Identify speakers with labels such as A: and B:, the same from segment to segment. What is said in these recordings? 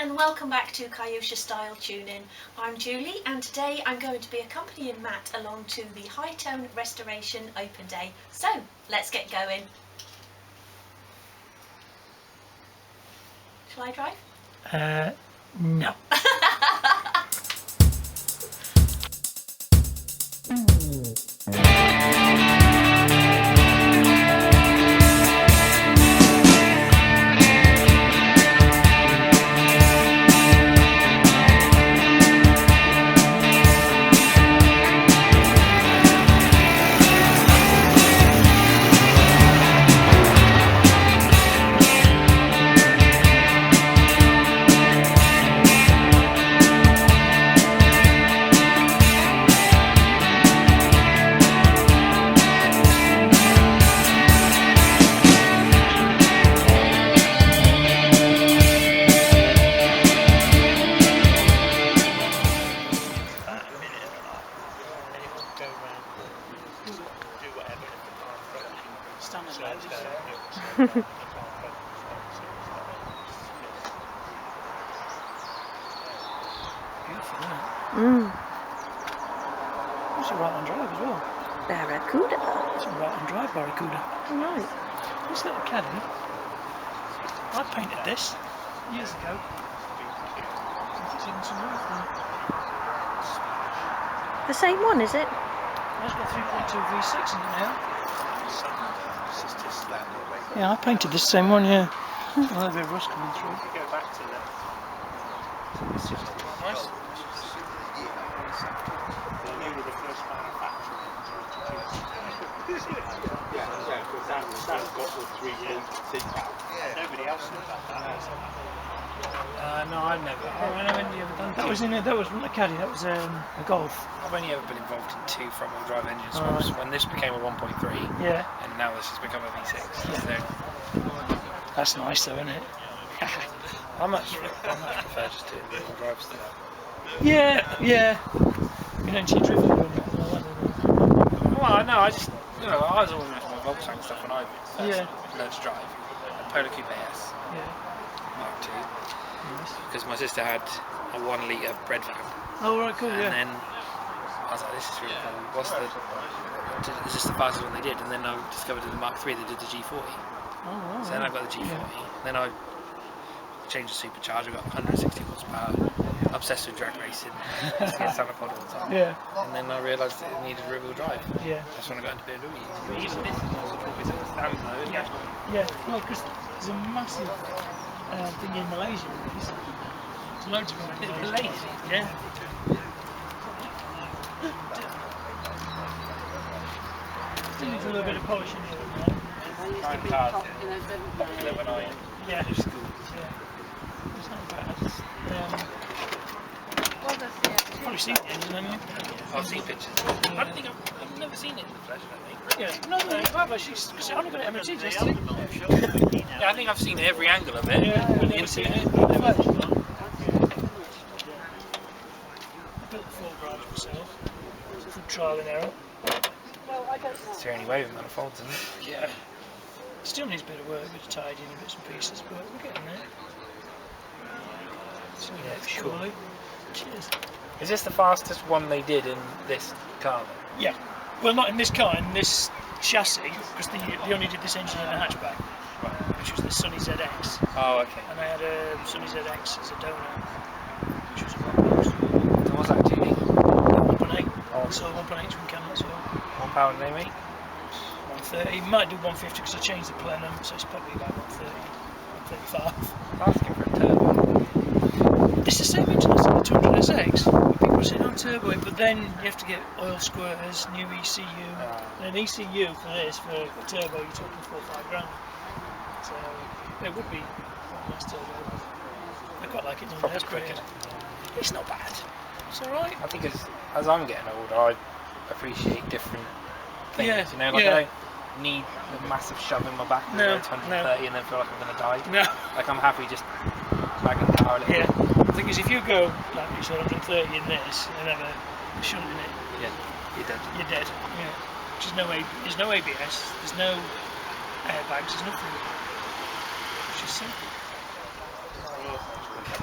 A: and welcome back to Kyusha Style Tuning. I'm Julie and today I'm going to be accompanying Matt along to the Hightone Restoration Open Day. So, let's get going. Shall I drive?
B: No. Beautiful, isn't it? It's a right-hand drive as well.
A: Barracuda.
B: It's a right-hand drive Barracuda.
A: Right.
B: This little caddy, I painted this years ago. It's even some roof there.
A: The same one, is it?
B: It's got 3.2 V6 in it now. Yeah, I painted this same one, yeah. A little bit of rust coming through. Go back to the... It's just nice. They were the first manufacturer to Dan's got the 3-point seatbelt. Nobody else knows about that. No, I've never. When have you ever done? That was in a, that was not a caddy. That was a Golf.
C: I've only ever been involved in 2 front-wheel drive engine swaps. When this became a 1.3,
B: yeah,
C: and now this has become a V6.
B: Yeah.
C: So
B: that's nice, though, isn't it?
C: I much prefer just doing wheel drive stuff.
B: Yeah, yeah. You don't see drift doing it.
C: Well, I know. I just, I was always into my Volkswagen stuff when I first learned to drive. A Polo Coupe S Mark II, because my sister had a 1 litre bread van.
B: Oh, right, cool,
C: and then I was like, this is really cool. Is this the fastest one they did? And then I discovered in the Mark III they did the G40.
B: Oh, right.
C: So then I got the G40. Then I changed the supercharger, got 160 horsepower. Obsessed with drag racing. Standard pod all the time.
B: Yeah.
C: And then I realised that it needed rear-wheel drive.
B: Yeah.
C: That's when I got into BMW. Even this is a stand mode.
B: Yeah. Yeah. Well, because there's a massive thing in Malaysia. There's loads of them in Malaysia. Yeah. Still needs a little bit of polishing here and there.
C: Kind cars, popular when I
B: finished school. Yeah. It's not bad. You've probably seen the engine, haven't you?
C: I've seen pictures. I don't think I've never seen it in the flesh, I think.
B: Yeah. No, you have actually, because I only got it MOT yesterday.
C: Yeah, I think I've seen every angle of it.
B: Yeah,
C: on the
B: never seen it.
C: internet.
B: I built the 4 garage myself. Through trial and error.
C: It's the only way with manifolds, isn't it?
B: Yeah. Still needs a bit of work, a bit of tidying and bits and pieces, but we're getting there. So
C: Yeah, it's
B: surely. Cheers.
C: Is this the fastest one they did in this car then?
B: Yeah. Well, not in this car, in this chassis, because they only did this engine in a hatchback, which was the Sunny ZX.
C: Oh, okay.
B: And I had a Sunny ZX as a donor, which was a 1
C: So what's that, 2D?
B: 1.8.
C: Oh.
B: So 1.8 from Canon as well.
C: What power do they make?
B: 130. Might do 150 because I changed the plenum, so it's probably about 130, 135.
C: Asking for a turbo.
B: It's the same engine as the 200SX. People are saying on turbo it, but then you have to get oil squirters, new ECU, and an ECU for this, for a turbo, you're talking 4 or 5 grand. So it would be quite a nice turbo. I quite like it.
C: Proper quick.
B: It's not bad. It's alright.
C: I think as I'm getting older, I appreciate different things.
B: Yeah,
C: I don't need the massive shove in my back to 130 and then feel like I'm going to die.
B: No.
C: Like I'm happy just bagging the power a little bit.
B: The thing is, if you go like you said 130 in this and have a shunt in it,
C: you're dead.
B: You're dead. Yeah. There's no ABS. There's no airbags. There's nothing. It's just simple.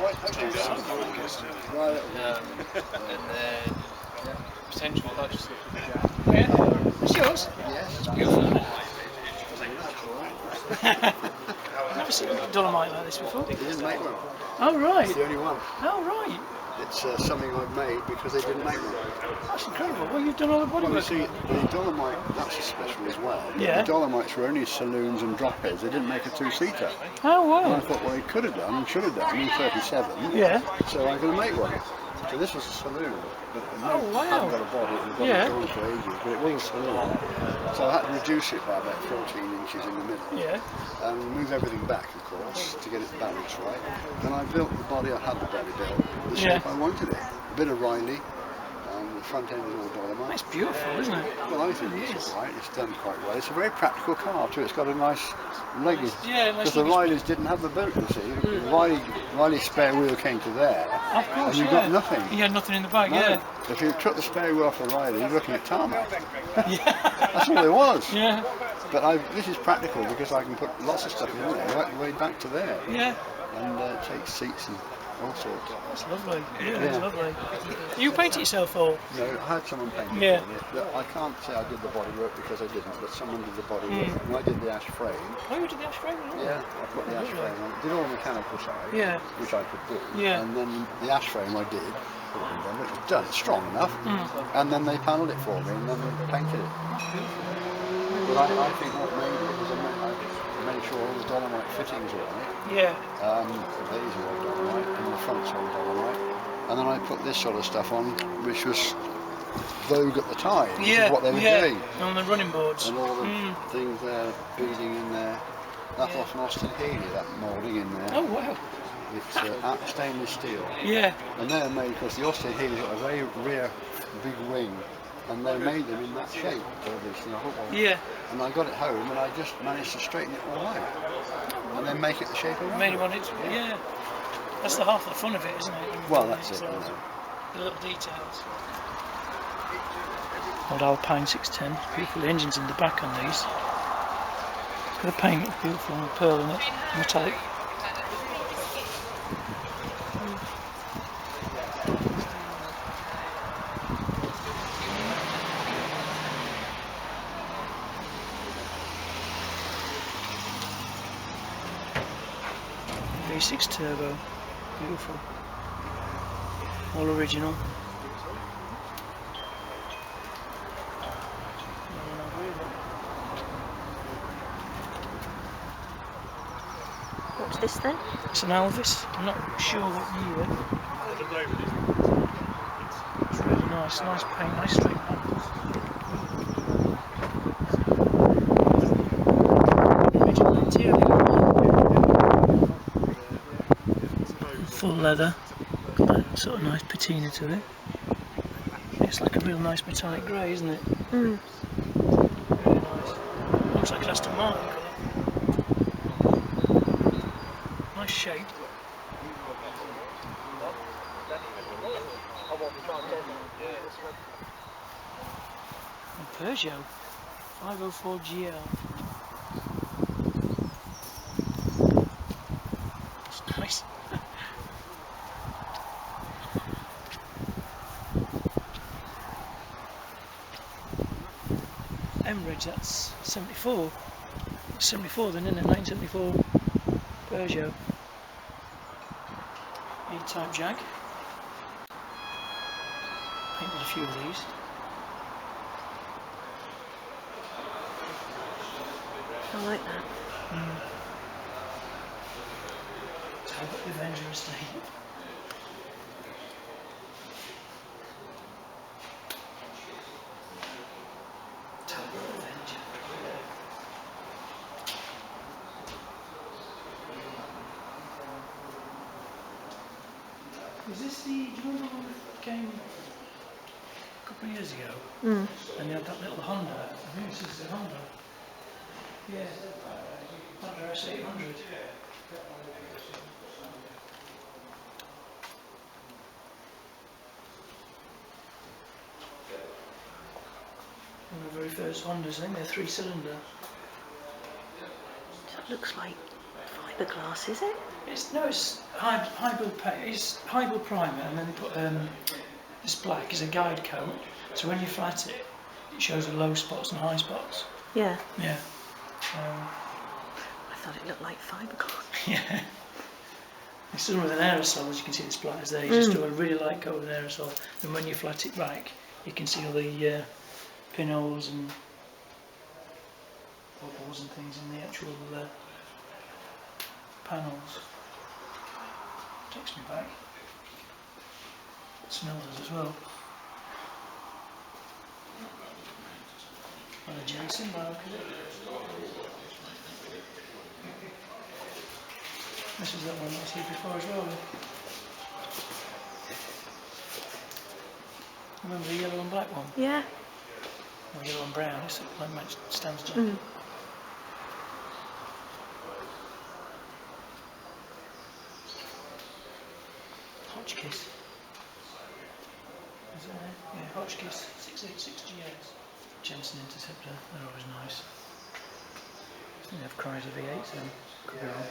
D: Right, okay, right.
C: And then potential purchase of the jack.
B: Oh, yeah? It's yours?
D: Yes.
B: It's beautiful, isn't it? I've never seen dolomite like this before.
D: They didn't make one.
B: Oh, right.
D: It's the only one.
B: Oh, right.
D: It's something I've made because they didn't make one.
B: That's incredible. Well, you've done all the
D: Well, you
B: bodywork.
D: see, the dolomite, that's a special as well. But
B: Yeah.
D: the dolomites were only saloons and drop heads. They didn't make a two-seater.
B: Oh,
D: And I
B: wow.
D: thought, well, they could have done and should have done in 37.
B: Yeah.
D: So I'm going to make one. So this was a saloon, but
B: Oh, wow.
D: hadn't got a body. It was
B: Yeah.
D: going for ages, but it was a saloon. So I had to reduce it by about 14 inches in the middle.
B: Yeah.
D: And move everything back, of course, to get it balanced right. And I built the body. I had the body built the shape I wanted it. A bit of Riley. The front end is all dolomite.
B: It's beautiful, isn't it?
D: Well, I think it's all right. It's done quite well. It's a very practical car too. It's got a nice luggage.
B: Yeah, nice
D: because the
B: luggage.
D: Rileys didn't have the boot, you see. Riley's spare wheel came to there.
B: Of course,
D: and you
B: yeah.
D: got nothing.
B: You had nothing in the bag,
D: No.
B: yeah.
D: If you took the spare wheel off the Riley, you're looking at tarmac.
B: Yeah.
D: That's all it was.
B: Yeah.
D: But this is practical because I can put lots of stuff in there, right the way back to there.
B: Yeah.
D: And take seats and all sorts.
B: That's lovely. Yeah,
D: Yeah.
B: it's lovely. You paint it yourself or?
D: No, I had someone paint it
B: Yeah.
D: for me. But I can't say I did the bodywork because I didn't, but someone did the bodywork. And I did the ash frame.
B: Oh, you did the ash frame as well?
D: Yeah, I put the ash frame on. Did all the mechanical side,
B: Yeah.
D: which I could do.
B: Yeah.
D: And then the ash frame I did, it was done, strong enough. And then they panelled it for me and then they painted it. But I think what made it was I made sure all the dolomite fittings were on it.
B: Yeah.
D: These are all dolomite and the front's all dolomite. And then I put this sort of stuff on, which was vogue at the time. This is what they were doing.
B: On the running boards.
D: And all the things there, beading in there. That was from Austin Healey, that moulding in there.
B: Oh, wow.
D: It's stainless steel.
B: Yeah.
D: And they're made because the Austin Healey's got a very rear big wing. And they made them in that shape, obviously.
B: Yeah.
D: And I got it home and I just managed to straighten it all out. And then make it the shape I wanted.
B: Made you want it. Yeah. That's the half of the fun of it, isn't it?
D: Well, that's it.
B: The little details. Old Alpine 610. Beautiful engines in the back on these. The paint is beautiful, and pearl in it, metallic. V6 turbo, beautiful, all original.
A: What's this then?
B: It's an Elvis, I'm not sure what year. It's really nice, nice paint, nice straight handles. Original interior. Full leather, got that sort of nice patina to it. It's like a real nice metallic grey, isn't it? Really nice. Looks like an Aston Martin colour. Nice shape. And Peugeot 504 GL. It's nice. Emirates, that's 74. 74 then, isn't it? 1974 Peugeot. E-type jag. Painted a few of these.
A: I like that.
B: Talbot Avenger Estate. Talbot Avenger. Is this the, do you remember when we came a couple of years ago? And you had that little Honda. I think this is the Honda. Yeah. Honda S800. One of the very first Hondas, I think they're 3-cylinder.
A: That looks like fiberglass, is it?
B: It's high build paint. It's high build primer, and then they put this black is a guide coat. So when you flat it, it shows the low spots and high spots.
A: Yeah.
B: Yeah.
A: I thought it looked like fiberglass.
B: Yeah. It's done with an aerosol, as you can see the splatters there. You just do a really light coat with an aerosol, and when you flat it back, you can see all the pinholes and bubbles and things in the actual panels. Takes me back. It smells as well. And a Jensen mark, is it? This is that one I see before as well. Remember the yellow and black one?
A: Yeah.
B: Or yellow and brown, it's like match stands down. Hotchkiss. Is that it? Yeah, Hotchkiss 686GX. Jensen Interceptor, they're always nice. I think they have Chrysler V8s then. Could be wrong.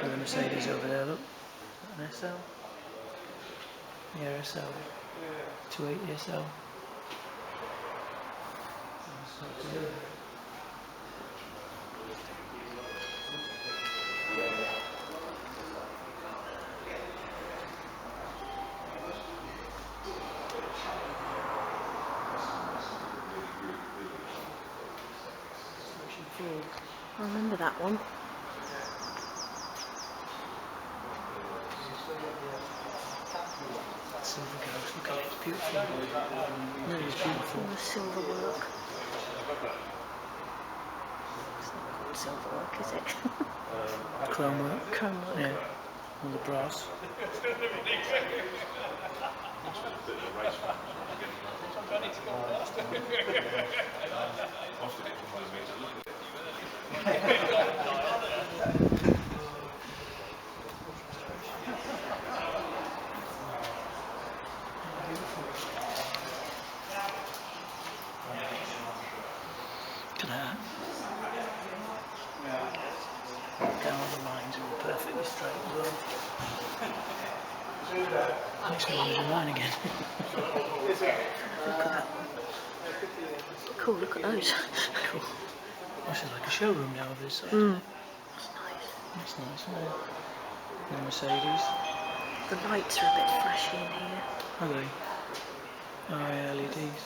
B: There's a Mercedes over there, look. An SL. Yeah, SL. 280 SL.
A: I remember that one.
B: Silver Ghost, look at it, it's beautiful. Really is beautiful.
A: All the silver work. It's not called silver work, is it?
B: Chrome work.
A: Chrome work.
B: Yeah, all the brass. Look at that. Down the lines are all perfectly straight as well. Makes me want to do mine again.
A: Look at that. Cool, look at those.
B: Cool. This is like a showroom now of this side.
A: That's nice.
B: That's nice, isn't it? The Mercedes.
A: The lights are a bit flashy in here.
B: Are they? Oh yeah, LEDs.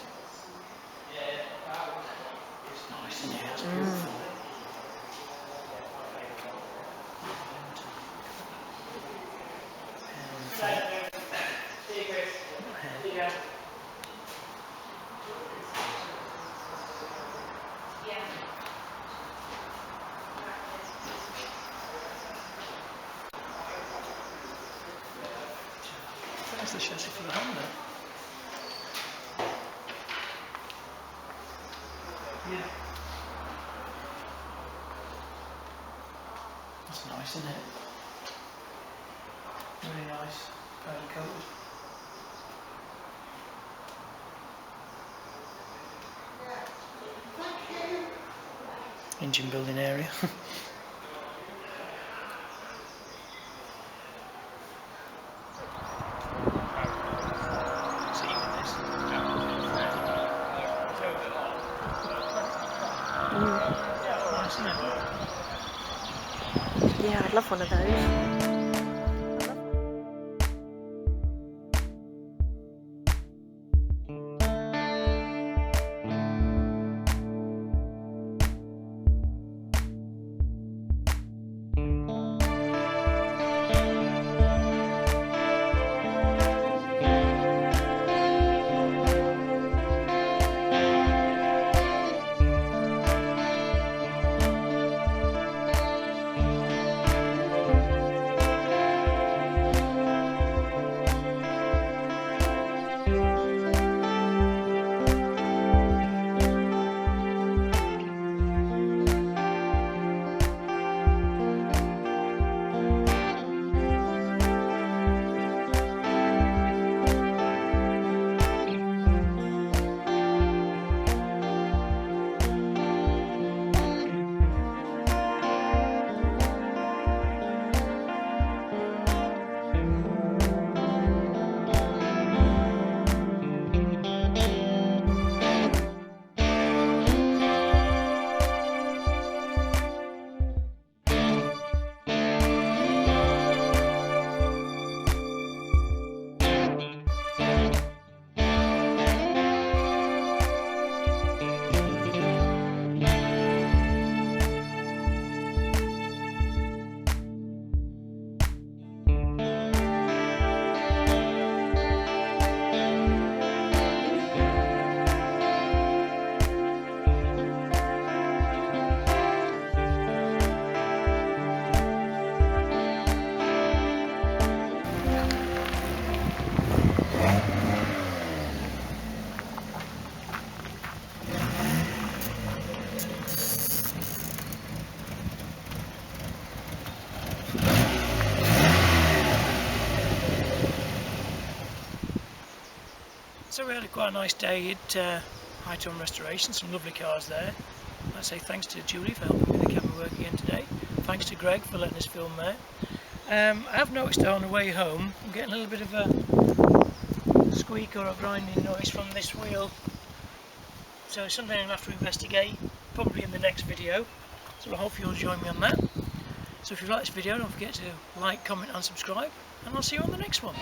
B: It's nice in here, it's beautiful. There's the chassis for the Honda. Yeah. That's nice, isn't it? Really nice, powder coated. Engine building area.
A: Yeah, I'd love one of those.
B: So we had quite a nice day at Hightone Restorations, some lovely cars there. I'd say thanks to Julie for helping me with the camera work again today. Thanks to Greg for letting us film there. I have noticed that on the way home I'm getting a little bit of a squeak or a grinding noise from this wheel. So it's something I'll have to investigate, probably in the next video. So I hope you'll join me on that. So if you like this video, don't forget to like, comment and subscribe, and I'll see you on the next one.